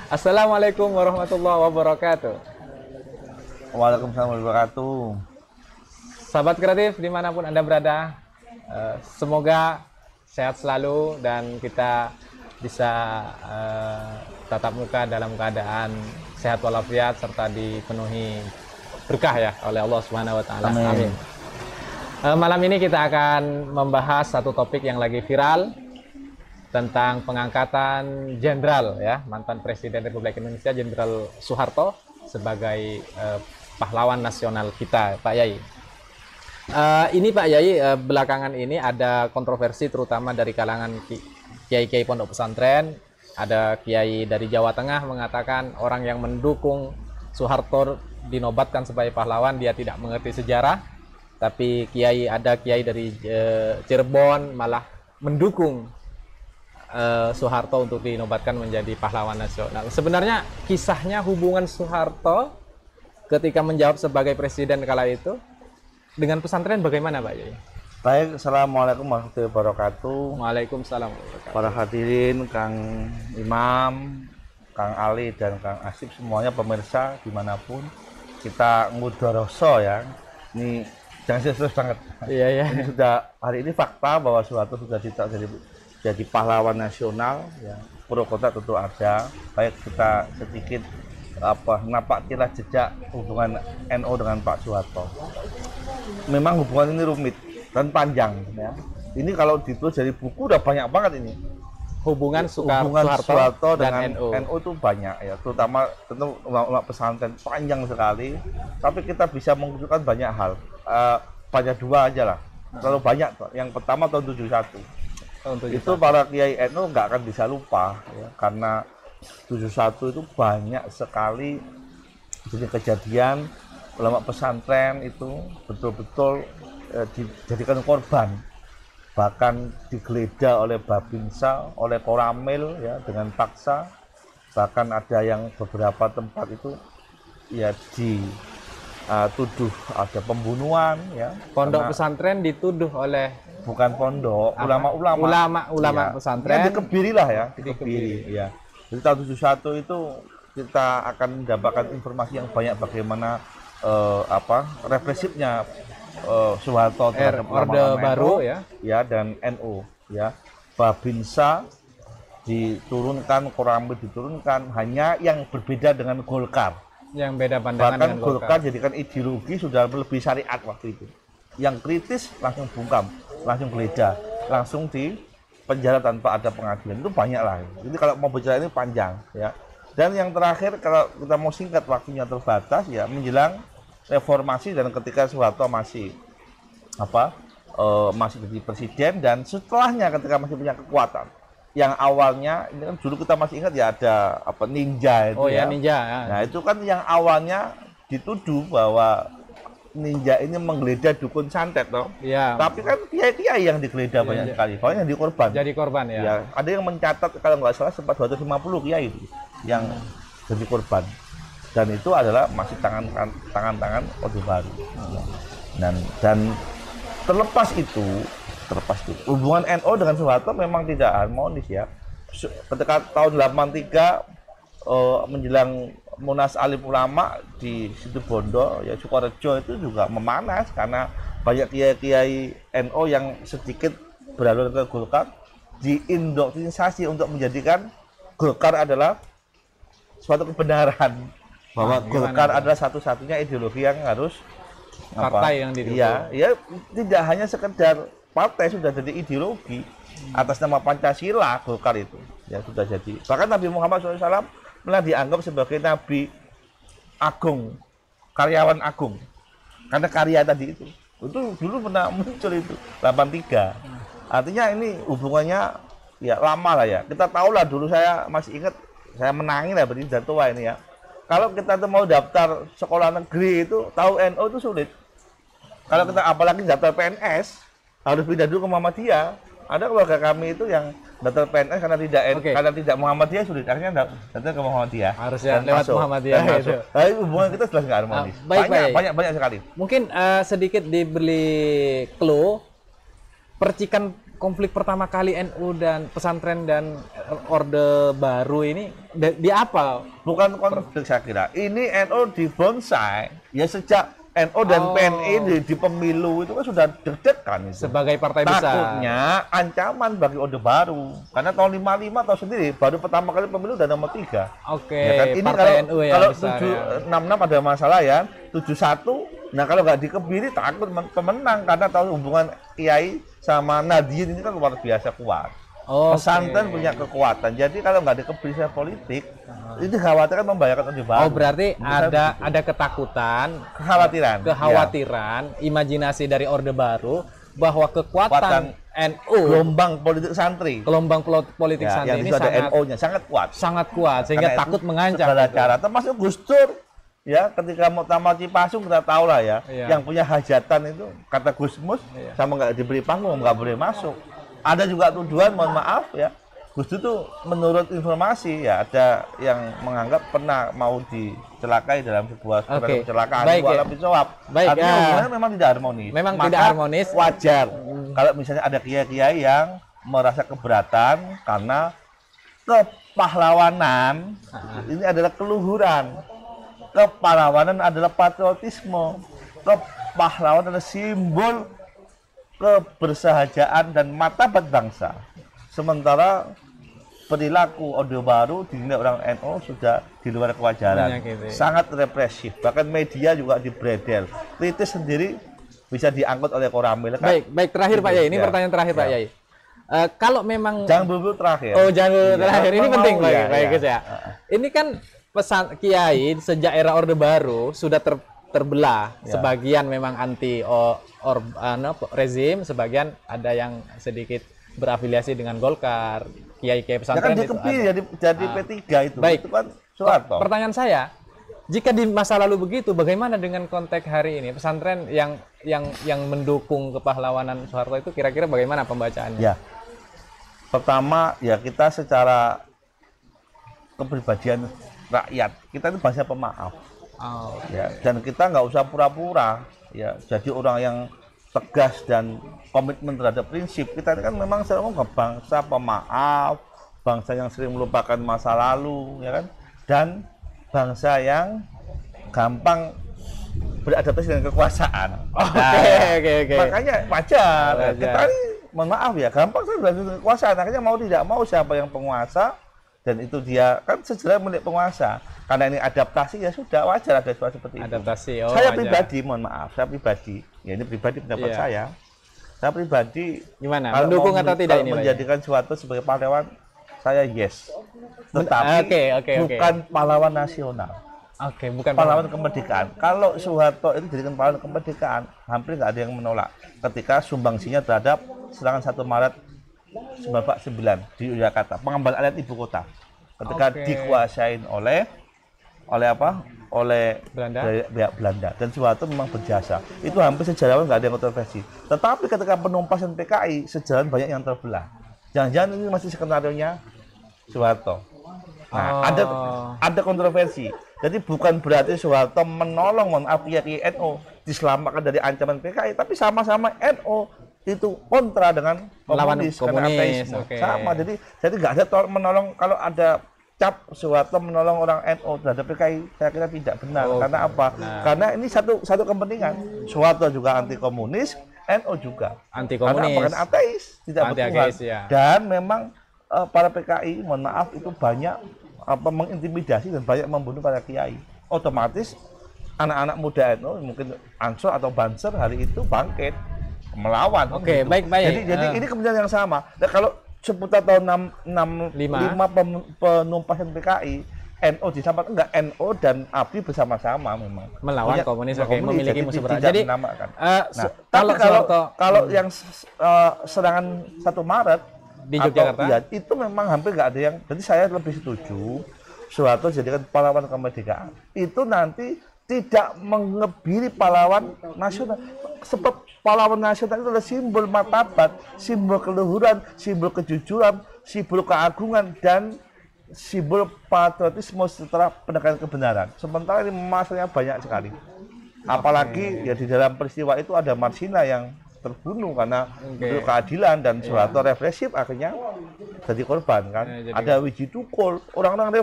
Assalamualaikum warahmatullahi wabarakatuh. Waalaikumsalam warahmatullahi wabarakatuh. Sahabat kreatif dimanapun Anda berada, semoga sehat selalu dan kita bisa tatap muka dalam keadaan sehat walafiat serta dipenuhi berkah ya oleh Allah Subhanahu wa taala. Amin. Malam ini kita akan membahas satu topik yang lagi viral tentang pengangkatan jenderal ya, mantan Presiden Republik Indonesia Jenderal Soeharto sebagai pahlawan nasional kita, Pak Yai. Ini Pak Yai, belakangan ini ada kontroversi terutama dari kalangan kiai-kiai pondok pesantren. Ada kiai dari Jawa Tengah mengatakan orang yang mendukung Soeharto dinobatkan sebagai pahlawan dia tidak mengerti sejarah. Tapi ada kiai dari Cirebon malah mendukung Soeharto untuk dinobatkan menjadi pahlawan nasional. Sebenarnya kisahnya hubungan Soeharto ketika menjawab sebagai presiden kala itu dengan pesantren bagaimana Pak Yai? Baik, Assalamualaikum warahmatullahi wabarakatuh. Waalaikumsalam. Para hadirin, Kang Imam, Kang Ali, dan Kang Asif, semuanya pemirsa dimanapun, kita ngudoroso ya. Ini jangan serius banget. Iya ya. Ini sudah hari ini fakta bahwa Soeharto sudah jadi pahlawan nasional. Ya. Pro kontra tentu ada. Baik kita sedikit napaklah jejak hubungan NU dengan Pak Soeharto. Memang hubungan ini rumit dan panjang ya. Ini kalau ditulis dari buku udah banyak banget ini. Hubungan Soeharto dengan NU. NU itu banyak ya, terutama tentu ulama pesantren panjang sekali. Tapi kita bisa menunjukkan banyak hal. Banyak dua aja lah. Kalau banyak tuh. Yang pertama tahun 71. Itu para kiai NU nggak akan bisa lupa ya, karena 71 itu banyak sekali jadi kejadian ulama pesantren itu betul-betul dijadikan korban, bahkan digeledah oleh Babinsa, oleh Koramil ya dengan paksa, bahkan ada yang beberapa tempat itu ya dituduh ada pembunuhan ya. Pondok pesantren dituduh oleh bukan pondok, ulama pesantren ya, dikebiri lah ya, dikebiri ya. Jadi tahun 71 itu kita akan mendapatkan informasi yang banyak bagaimana represifnya Soeharto terhadap Orde Baru ya dan NU ya. Babinsa diturunkan, Koramil diturunkan, hanya yang berbeda dengan Golkar. Yang beda pandangan bahkan dengan Golkar jadikan ideologi sudah lebih syariat waktu itu. Yang kritis langsung bungkam, langsung geledah, langsung di penjara tanpa ada pengadilan. Itu banyak lah. Jadi kalau mau bicara ini panjang ya. Dan yang terakhir kalau kita mau singkat waktunya terbatas ya, menjelang reformasi dan ketika Soeharto masih masih jadi presiden dan setelahnya ketika masih punya kekuatan. Yang awalnya ini kan dulu kita masih ingat ya ada ninja itu ninja ya. Nah, itu kan yang awalnya dituduh bahwa ninja ini menggeledah dukun santet toh. Iya. Tapi kan kiai-kiai yang digeledah banyak sekali. Soalnya yang dikorban. Jadi korban ya. Ya. Ada yang mencatat kalau nggak salah sempat 250 kiai itu yang jadi korban. Dan itu adalah masih tangan-tangan Orde Baru. Dan terlepas itu hubungan NU dengan Soeharto memang tidak harmonis ya. Ketika tahun 83 menjelang Munas Alim Ulama di Situbondo ya, Sukorejo itu juga memanas karena banyak kiai-kiai NU yang sedikit beralur ke Golkar diindoktrinisasi untuk menjadikan Golkar adalah suatu kebenaran, bahwa Golkar adalah satu-satunya ideologi yang harus partai yang didukung. Ya tidak hanya sekedar partai, sudah jadi ideologi atas nama Pancasila. Golkar itu ya sudah jadi, bahkan Nabi Muhammad SAW malah dianggap sebagai nabi agung, karyawan agung, karena karya tadi itu dulu pernah muncul itu 83. Artinya ini hubungannya ya lama lah ya. Kita tahu lah, dulu saya masih ingat, saya menangis lah, berarti sudah tua ini ya. Kalau kita tuh mau daftar sekolah negeri itu tahu NU itu sulit. Kalau kita apalagi daftar PNS harus pindah dulu ke Muhammadiyah. Ada keluarga kami itu yang daftar PNS karena tidak Muhammadiyah sulit, akhirnya daftar ke Muhammadiyah. Harusnya lewat masuk. Muhammadiyah itu. Tapi hubungan kita jelas nggak harmonis. Banyak sekali. Mungkin sedikit diberi clue, percikan konflik pertama kali NU dan pesantren dan Orde Baru ini di apa? Bukan konflik saya kira. Ini NU di bonsai. Ya sejak NU dan PNI di pemilu itu kan sudah deg-degan itu. Sebagai partai besar. Takutnya ancaman bagi Orde Baru. Karena tahun 55 tahu sendiri baru pertama kali pemilu udah nomor 3. Oke, Ya kan? Ini partai kalau, NU ya kalau besar ya. 766 ada masalah ya, 71. Nah kalau nggak dikebiri takut pemenang karena tahu hubungan Kiai sama Nahdien ini kan luar biasa kuat. Pesantren punya kekuatan. Jadi kalau nggak dikebiri secara politik, itu khawatir kan membahayakan Orde Baru. Oh berarti ada ketakutan, kekhawatiran, imajinasi dari Orde Baru bahwa kekuatan NU, gelombang politik santri, politik ya, santri yang ini ada NU-nya sangat kuat sehingga takut mengancam segala gitu. cara, termasuk Gus Dur. Ya, ketika Muktamar Cipasung kita tahu lah ya, yang punya hajatan itu kata Gus Mus sama nggak diberi panggung nggak boleh masuk. Ada juga tuduhan, mohon maaf ya, Gus Dur tuh menurut informasi ya ada yang menganggap pernah mau dicelakai dalam sebuah kecelakaan Artinya hubungannya memang tidak harmonis. Tidak harmonis. Wajar kalau misalnya ada kiai-kiai yang merasa keberatan karena kepahlawanan ini adalah keluhuran. Kepahlawanan adalah patriotisme. Kepahlawanan adalah simbol kebersahajaan dan martabat bangsa. Sementara perilaku Orde Baru dinilai orang NU sudah di luar kewajaran, sangat represif. Bahkan media juga dibredel. Kritis sendiri bisa diangkut oleh Koramil. Kan? Baik terakhir Pak Yai. Ini pertanyaan terakhir Pak Yai. Kalau memang jangan buru terakhir. Oh jangan buru terakhir. Ini penting Pak Gus ya. Ini kan pesan Kiai sejak era Orde Baru sudah terbelah. Sebagian memang anti rezim, sebagian ada yang sedikit berafiliasi dengan Golkar. Kiai-kiai pesantren itu jadi P3 itu. Baik. Itu kan Soeharto. Pertanyaan saya, jika di masa lalu begitu, bagaimana dengan konteks hari ini? Pesantren yang mendukung kepahlawanan Soeharto itu kira-kira bagaimana pembacaannya? Ya. Pertama ya kita secara kepribadian rakyat kita itu bahasa pemaaf. Ya, dan kita nggak usah pura-pura ya jadi orang yang tegas dan komitmen terhadap prinsip. Kita kan memang bangsa pemaaf, bangsa yang sering melupakan masa lalu ya kan, dan bangsa yang gampang beradaptasi dengan kekuasaan. Oke. Makanya wajar. Kita ini mohon maaf ya gampang beradaptasi dengan kekuasaan. Akhirnya mau tidak mau siapa yang penguasa dan itu dia kan sejelas milik penguasa. Karena ini adaptasi ya sudah wajar ada seperti itu. Saya pribadi mohon maaf, saya pribadi ya ini pribadi pendapat saya pribadi gimana mendukung atau tidak ini menjadikan Soeharto sebagai pahlawan saya yes, tetapi bukan pahlawan nasional. Bukan pahlawan kemerdekaan. Kalau Soeharto itu dijadikan pahlawan kemerdekaan hampir nggak ada yang menolak ketika sumbangsinya terhadap serangan 1 Maret 1949 di Yogyakarta, pengambilan alih ibu kota ketika dikuasain oleh Belanda dan Soeharto memang berjasa. Itu hampir sejarawan nggak ada yang kontroversi. Tetapi ketika penumpasan PKI sejarawan banyak yang terbelah. Jangan-jangan ini masih skenario-nya Soeharto. Nah, ada kontroversi. Jadi bukan berarti Soeharto menolong kiai NU diselamatkan dari ancaman PKI, tapi sama-sama NU itu kontra dengan komunis. Sama. Jadi nggak ada menolong. Kalau ada cap Soeharto menolong orang NU terhadap PKI, saya kira tidak benar. Karena apa? Karena ini satu kepentingan. Soeharto juga anti komunis, NU juga anti komunis. Karena ateis, tidak bertuhan. Dan memang para PKI, mohon maaf, itu banyak mengintimidasi dan banyak membunuh para kiai. Otomatis anak-anak muda NU mungkin Ansor atau Banser hari itu bangkit melawan. Baik. Jadi ini kepentingan yang sama. Dan kalau seputar tahun 65 penumpasan PKI, NU diselamatkan enggak, NU dan ABRI bersama-sama memang melawan komunis, memiliki musuh berat. Jadi kalau yang serangan 1 Maret di Yogyakarta itu memang hampir nggak ada yang. Jadi saya lebih setuju Soeharto jadikan pahlawan kemerdekaan. Itu nanti tidak mengebiri pahlawan nasional. Sebab pahlawan nasional itu adalah simbol martabat, simbol keluhuran, simbol kejujuran, simbol keagungan, dan simbol patriotisme setelah penegakan kebenaran. Sementara ini masalahnya banyak sekali. Apalagi ya di dalam peristiwa itu ada Marsina yang terbunuh karena untuk keadilan, dan Soeharto represif akhirnya jadi korban kan. Ada Wiji Tukul, orang-orang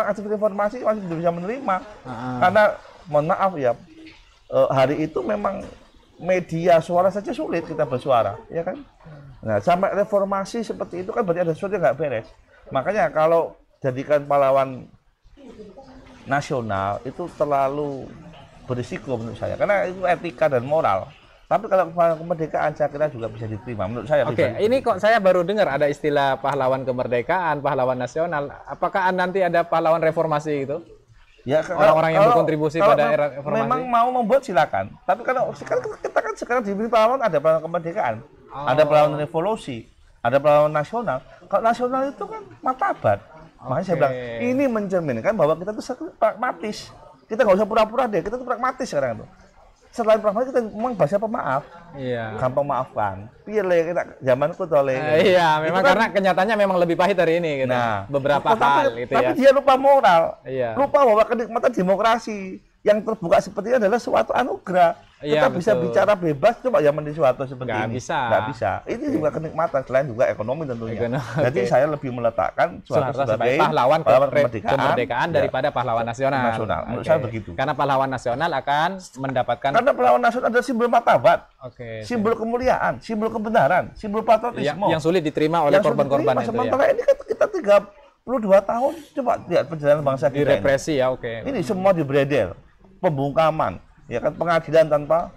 aktif reformasi masih tidak bisa menerima karena mohon maaf ya, hari itu memang media suara saja sulit kita bersuara, ya kan. Nah, sampai reformasi seperti itu kan berarti ada sesuatu yang nggak beres. Makanya kalau jadikan pahlawan nasional itu terlalu berisiko menurut saya, karena itu etika dan moral. Tapi kalau kemerdekaan saya kira juga bisa diterima menurut saya. Oke, ini kok saya baru dengar ada istilah pahlawan kemerdekaan, pahlawan nasional. Apakah nanti ada pahlawan reformasi itu? Ya, orang-orang yang berkontribusi pada era reformasi. Memang mau membuat silakan. Tapi kalau kita kan sekarang diberi pahlawan, ada pahlawan kemerdekaan, ada pahlawan revolusi, ada pahlawan nasional. Kalau nasional itu kan martabat. Makanya saya bilang ini mencerminkan bahwa kita tuh pragmatis. Kita nggak usah pura-pura deh, kita tuh pragmatis sekarang tuh. Selain pragmatis kita memang bahasa pemaaf, gampang maafkan. Pilih kita zamanku tole. Iya, memang kan, karena kenyataannya memang lebih pahit hari ini. Gitu. Nah, beberapa hal gitu tapi ya. Dia lupa moral, lupa bahwa kenikmatan demokrasi yang terbuka seperti ini adalah suatu anugerah. Kita bisa bicara bebas, coba zaman di Soeharto seperti ini. Nggak bisa. Ini juga kenikmatan, selain juga ekonomi tentunya. Jadi saya lebih meletakkan Soeharto sebagai pahlawan kemerdekaan daripada pahlawan nasional. Menurut saya begitu. Karena pahlawan nasional akan mendapatkan. Karena pahlawan nasional adalah simbol martabat, simbol kemuliaan, simbol kebenaran, simbol patriotisme. Yang sulit diterima oleh korban-korban itu. Sementara ini kan kita 32 tahun, coba lihat perjalanan bangsa kita. Direpresi ya, Ini semua dibredel. Pembungkaman, ya kan, pengadilan tanpa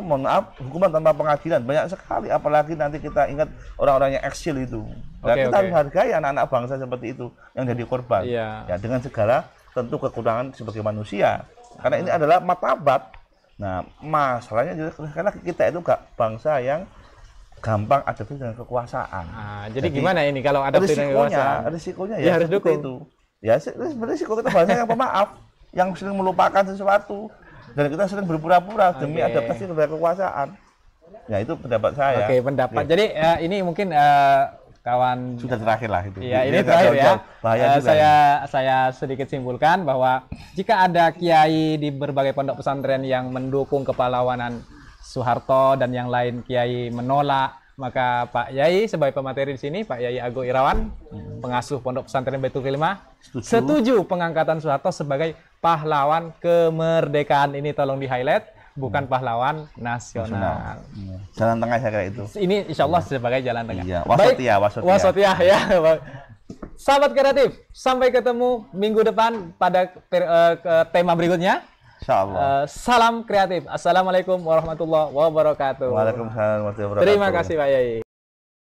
mohon maaf, hukuman tanpa pengadilan banyak sekali, apalagi nanti kita ingat orang-orang yang eksil itu. Nah, kita harus hargai anak-anak bangsa seperti itu yang jadi korban. Ya, dengan segala tentu kekurangan sebagai manusia. Karena ini adalah martabat. Nah, masalahnya karena kita itu gak bangsa yang gampang adaptif dengan kekuasaan. Jadi gimana ini kalau adaptif dengan kekuasaan? Risikonya ya harus dukung itu. Ya, risiko kita bangsa yang pemaaf, yang sering melupakan sesuatu, dan kita sering berpura-pura demi adaptasi kepada kekuasaan. Ya, itu pendapat saya. Pendapat. Jadi ini mungkin kawan sudah terakhir lah itu. Iya, ini terakhir ya. Saya sedikit simpulkan bahwa jika ada kiai di berbagai pondok pesantren yang mendukung kepahlawanan Soeharto dan yang lain kiai menolak, maka Pak Yai sebagai pemateri di sini, Pak Yai Ago Irawan, pengasuh Pondok Pesantren Baitul Kalimah, setuju pengangkatan Soeharto sebagai pahlawan kemerdekaan. Ini tolong di-highlight, bukan pahlawan nasional. Jalan tengah saya kira itu. Ini insya Allah sebagai jalan tengah. Wasatiyah ya. Sahabat kreatif, sampai ketemu minggu depan pada tema berikutnya. Salam kreatif. Assalamualaikum warahmatullahi wabarakatuh. Waalaikumsalam warahmatullahi wabarakatuh. Terima kasih Pak Yai.